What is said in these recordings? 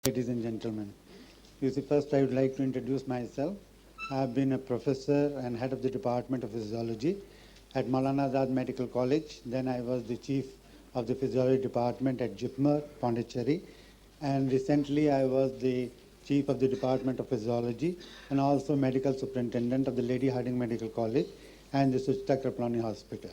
Ladies and gentlemen, you see, first I would like to introduce myself. I have been a professor and head of the Department of Physiology at Maulana Azad Medical College. Then I was the chief of the Physiology Department at JIPMER, Pondicherry. And recently I was the chief of the Department of Physiology and also medical superintendent of the Lady Harding Medical College and the Suchita Kripalani Hospital.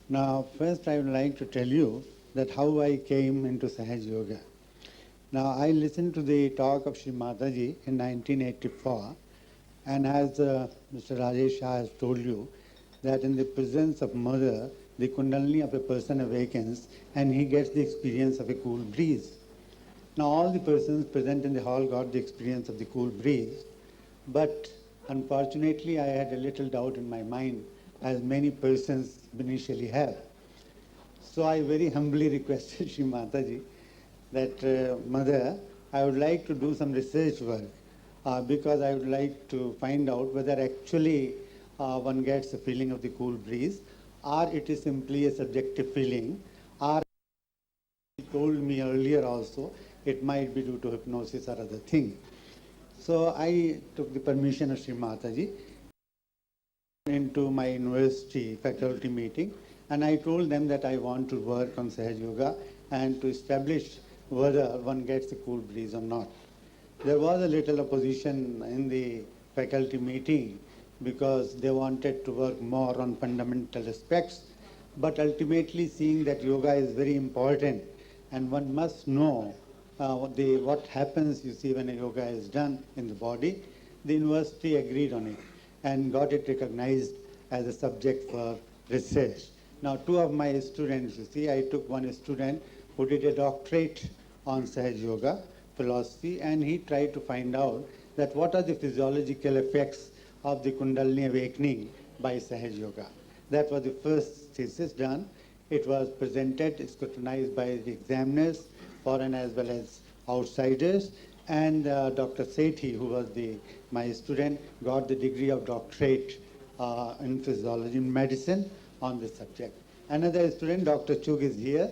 Now, first I would like to tell you that how I came into Sahaj Yoga. Now, I listened to the talk of Sri Mataji in 1984, and as Mr. Rajesh Shah has told you, that in the presence of Mother, the Kundalini of a person awakens and he gets the experience of a cool breeze. Now, all the persons present in the hall got the experience of the cool breeze, but unfortunately, I had a little doubt in my mind, as many persons initially have. So I very humbly requested Sri Mataji that, Mother, I would like to do some research work because I would like to find out whether actually one gets a feeling of the cool breeze, or it is simply a subjective feeling, or he told me earlier also, it might be due to hypnosis or other thing. So I took the permission of Sri Mataji into my university faculty meeting, and I told them that I want to work on Sahaj Yoga and to establish whether one gets a cool breeze or not. There was a little opposition in the faculty meeting because they wanted to work more on fundamental aspects, but ultimately seeing that yoga is very important and one must know what happens, you see, when a yoga is done in the body, the university agreed on it and got it recognized as a subject for research. Now, two of my students, you see, I took one student who did a doctorate on Sahaj Yoga philosophy, and he tried to find out that what are the physiological effects of the Kundalini awakening by Sahaj Yoga. That was the first thesis done. It was presented, scrutinized by the examiners, foreign as well as outsiders, and Dr. Sethi, who was my student, got the degree of doctorate in physiology, in medicine, on this subject. Another student, Dr. Chug, is here.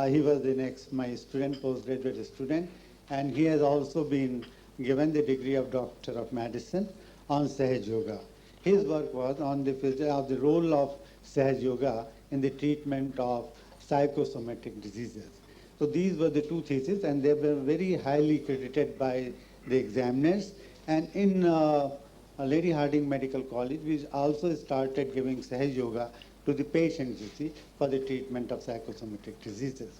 He was my student, postgraduate student, and he has also been given the degree of Doctor of Medicine on Sahaj Yoga. His work was on the role of Sahaj Yoga in the treatment of psychosomatic diseases. So these were the two theses, and they were very highly credited by the examiners. And in Lady Harding Medical College, we also started giving Sahaj Yoga to the patients, you see, for the treatment of psychosomatic diseases.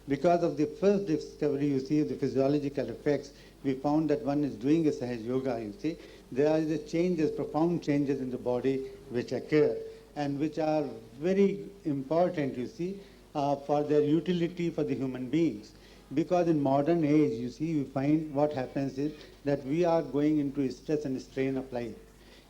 Because of the first discovery, you see, of the physiological effects, we found that one is doing a Sahaj Yoga, you see, there are the changes, profound changes in the body which occur and which are very important, you see, for their utility for the human beings. Because in modern age, you see, you find what happens is that we are going into a stress and strain of life.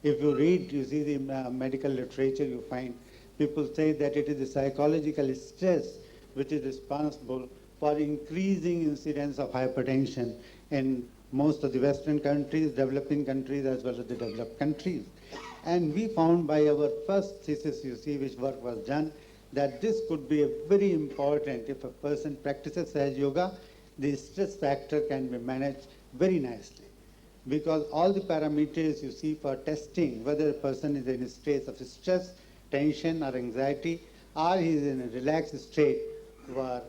If you read, you see, the medical literature, you find people say that it is the psychological stress which is responsible for increasing incidence of hypertension in most of the Western countries, developing countries, as well as the developed countries. And we found by our first thesis, you see, which work was done, that this could be a very important, if a person practices Sahaj Yoga, the stress factor can be managed very nicely. Because all the parameters you see for testing whether a person is in a state of stress, tension or anxiety, or he is in a relaxed state, were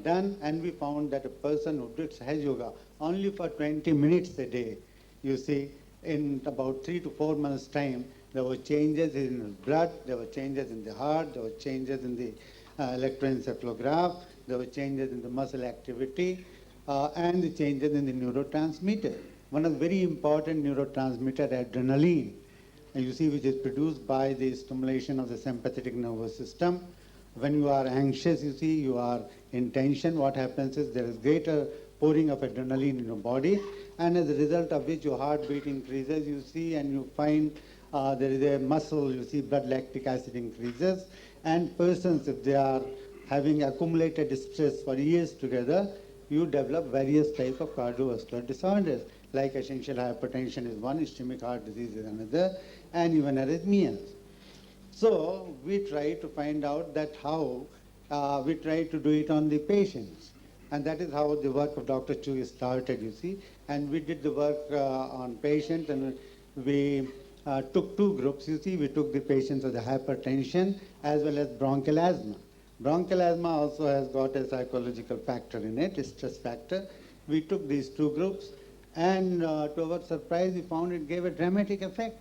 done, and we found that a person who did Sahaj Yoga only for 20 minutes a day, you see, in about 3 to 4 months' time, there were changes in his blood, there were changes in the heart, there were changes in the electroencephalograph, there were changes in the muscle activity, and the changes in the neurotransmitter. One of the very important neurotransmitter, adrenaline, you see, which is produced by the stimulation of the sympathetic nervous system. When you are anxious, you see, you are in tension, what happens is there is greater pouring of adrenaline in your body, and as a result of which your heartbeat increases, you see, and you find there is a muscle, you see, blood lactic acid increases, and persons, if they are having accumulated stress for years together, you develop various types of cardiovascular disorders, like essential hypertension is one, ischemic heart disease is another, and even arrhythmias. So we try to find out that how we try to do it on the patients. And that is how the work of Dr. Chu started, you see. And we did the work on patients, and we took two groups, you see. We took the patients with the hypertension as well as bronchial asthma. Bronchial asthma also has got a psychological factor in it, a stress factor. We took these two groups, and to our surprise, we found it gave a dramatic effect.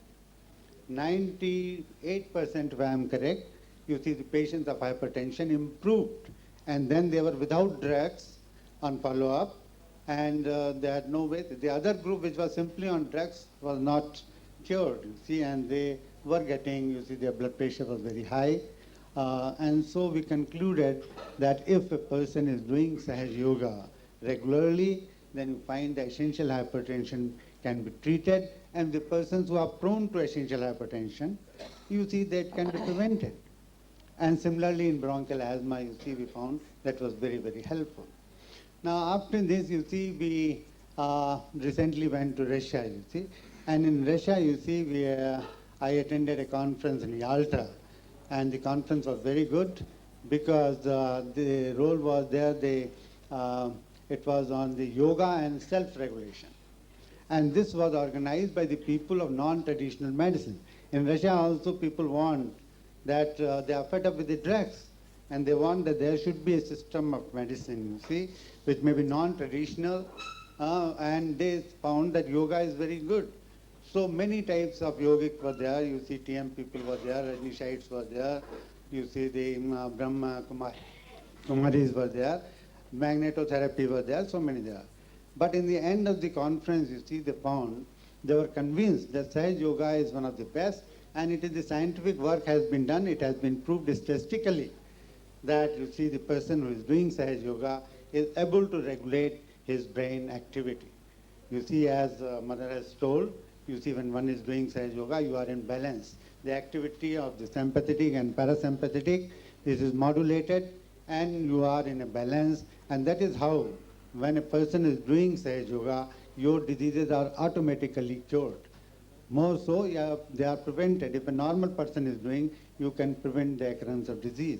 98%, if I am correct, you see the patients of hypertension improved. And then they were without drugs on follow-up, and they had no way. The other group, which was simply on drugs, was not cured, you see, and they were getting, you see, their blood pressure was very high. And so we concluded that if a person is doing Sahaj Yoga regularly, then you find the essential hypertension can be treated, and the persons who are prone to essential hypertension, you see, that can be prevented. And similarly in bronchial asthma, you see, we found that was very, very helpful. Now after this, you see, we recently went to Russia, you see, and in Russia, you see, I attended a conference in Yalta, and the conference was very good because the role was there, it was on the yoga and self-regulation. And this was organized by the people of non-traditional medicine. In Russia also people want that they are fed up with the drugs, and they want that there should be a system of medicine, you see, which may be non-traditional, and they found that yoga is very good. So many types of yogic were there. You see, TM people were there, Rajnishites were there, you see the Brahma Kumaris were there, magnetotherapy was there, so many there. But in the end of the conference, you see, they were convinced that Sahaj Yoga is one of the best, and it is the scientific work has been done. It has been proved statistically that, you see, the person who is doing Sahaj Yoga is able to regulate his brain activity. You see, as Mother has told, you see, when one is doing Sahaj Yoga, you are in balance. The activity of the sympathetic and parasympathetic, this is modulated, and you are in a balance, and that is how, when a person is doing Sahaj Yoga, your diseases are automatically cured. More so, they are prevented. If a normal person is doing, you can prevent the occurrence of disease.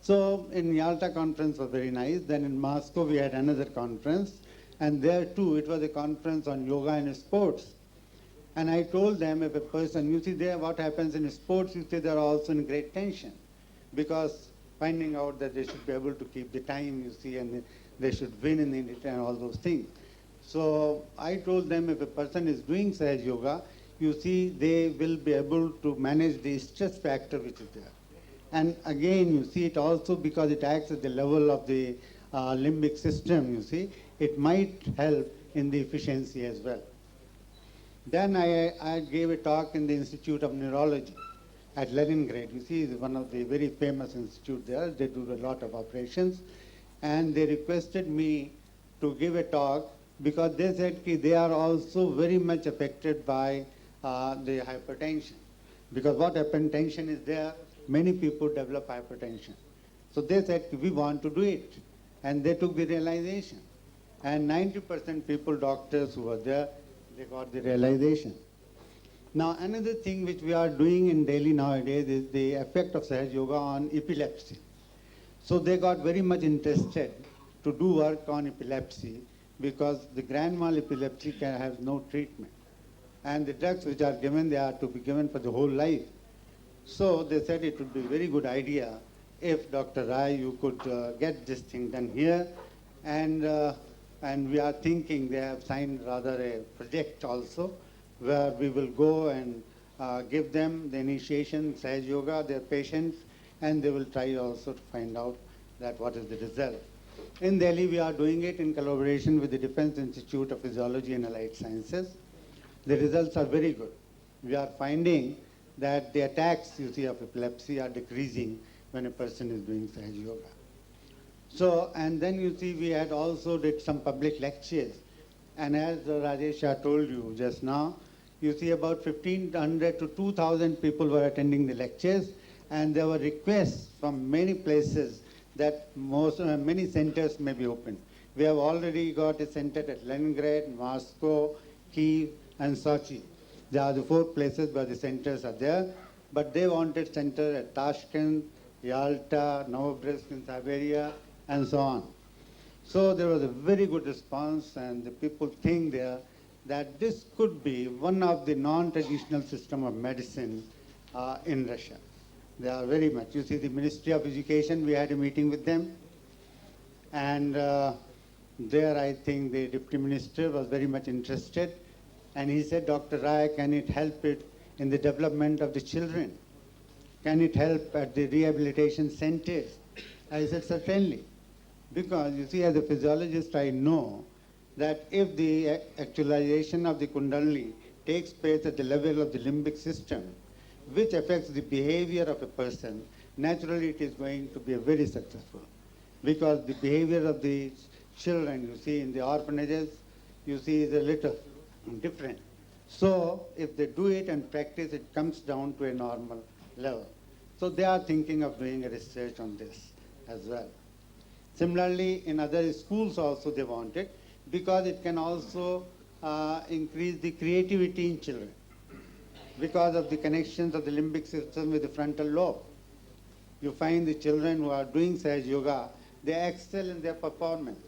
So in Yalta conference was very nice. Then in Moscow we had another conference, and there too it was a conference on yoga and sports. And I told them, if a person, you see there what happens in sports, you see they are also in great tension, because finding out that they should be able to keep the time, you see, and they should win in it and all those things. So I told them, if a person is doing Sahaj Yoga, you see, they will be able to manage the stress factor which is there. And again, you see, it also, because it acts at the level of the limbic system, you see, it might help in the efficiency as well. Then I gave a talk in the Institute of Neurology at Leningrad. You see, it's one of the very famous institutes there. They do a lot of operations. And they requested me to give a talk because they said they are also very much affected by the hypertension. Because what hypertension is there, many people develop hypertension. So they said, we want to do it. And they took the realization. And 90% people, doctors who were there, they got the realization. Now, another thing which we are doing in Delhi nowadays is the effect of Sahaj Yoga on epilepsy. So they got very much interested to do work on epilepsy because the grand mal epilepsy has no treatment. And the drugs which are given, they are to be given for the whole life. So they said it would be a very good idea if Dr. Rai, you could get this thing done here. And we are thinking, they have signed rather a project also, where we will go and give them the initiation, Sahaj Yoga, their patients, and they will try also to find out that what is the result. In Delhi, we are doing it in collaboration with the Defense Institute of Physiology and Allied Sciences. The results are very good. We are finding that the attacks, you see, of epilepsy are decreasing when a person is doing Sahaj Yoga. So, and then you see, we had also did some public lectures. And as Rajesh Shah told you just now, you see about 1,500 to 2,000 people were attending the lectures, and there were requests from many places that many centers may be opened. We have already got a center at Leningrad, Moscow, Kyiv, and Sochi. There are the 4 places where the centers are there, but they wanted center at Tashkent, Yalta, Novosibirsk in Siberia, and so on. So there was a very good response, and the people think there that this could be one of the non-traditional system of medicine in Russia. They are very much. You see, the Ministry of Education, we had a meeting with them, and there I think the Deputy Minister was very much interested, and he said, Dr. Rai, can it help it in the development of the children? Can it help at the rehabilitation centers? I said, certainly. Because you see, as a physiologist, I know that if the actualization of the Kundalini takes place at the level of the limbic system, which affects the behavior of a person, naturally it is going to be very successful. Because the behavior of the children, you see, in the orphanages, you see, is a little different. So if they do it and practice, it comes down to a normal level. So they are thinking of doing a research on this as well. Similarly, in other schools also they want it, because it can also increase the creativity in children because of the connections of the limbic system with the frontal lobe. You find the children who are doing Sahaj Yoga, they excel in their performance.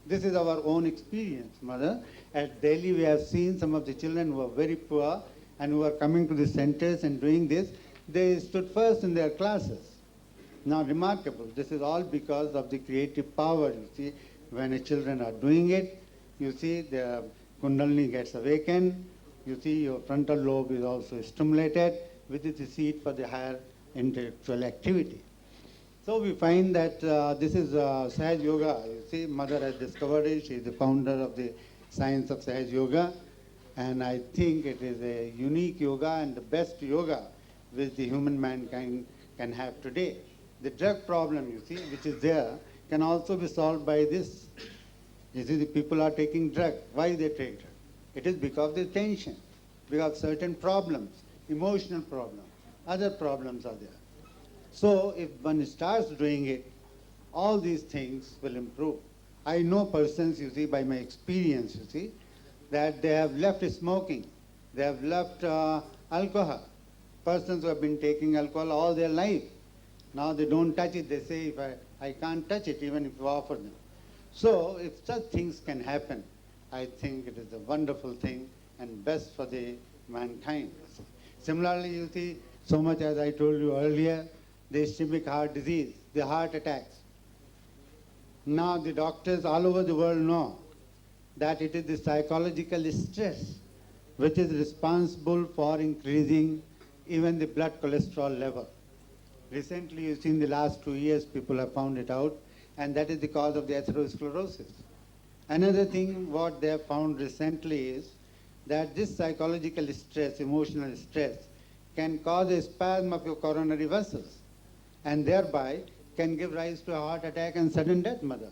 This is our own experience, Mother. At Delhi, we have seen some of the children who are very poor and who are coming to the centers and doing this. They stood first in their classes. Now, remarkable. This is all because of the creative power, you see. When the children are doing it, you see the Kundalini gets awakened. You see your frontal lobe is also stimulated, which is the seat for the higher intellectual activity. So we find that this is Sahaj Yoga. You see, Mother has discovered it. She is the founder of the science of Sahaj Yoga. And I think it is a unique yoga and the best yoga which the human mankind can have today. The drug problem, you see, which is there, can also be solved by this. You see, the people are taking drug. Why they take drug? It is because of the tension, because of certain problems, emotional problems, other problems are there. So if one starts doing it, all these things will improve. I know persons, you see, by my experience, you see, that they have left smoking, they have left alcohol. Persons who have been taking alcohol all their life. Now they don't touch it. They say, if I can't touch it, even if you offer them. So if such things can happen, I think it is a wonderful thing and best for the mankind. Similarly, you see, so much as I told you earlier, the ischemic heart disease, the heart attacks. Now the doctors all over the world know that it is the psychological stress which is responsible for increasing even the blood cholesterol level. Recently, you see, in the last 2 years, people have found it out, and that is the cause of the atherosclerosis. Another thing, what they have found recently is that this psychological stress, emotional stress, can cause a spasm of your coronary vessels, and thereby can give rise to a heart attack and sudden death, Mother.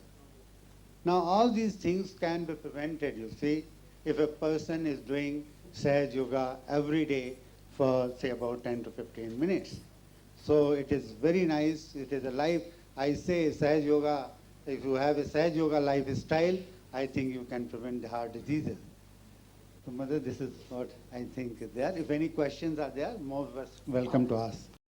Now, all these things can be prevented, you see, if a person is doing Sahaj Yoga every day for, say, about 10 to 15 minutes. So it is very nice. It is a life. I say Sahaj Yoga, if you have a Sahaj Yoga lifestyle, I think you can prevent the heart diseases. So, Mother, this is what I think is there. If any questions are there, more welcome to ask.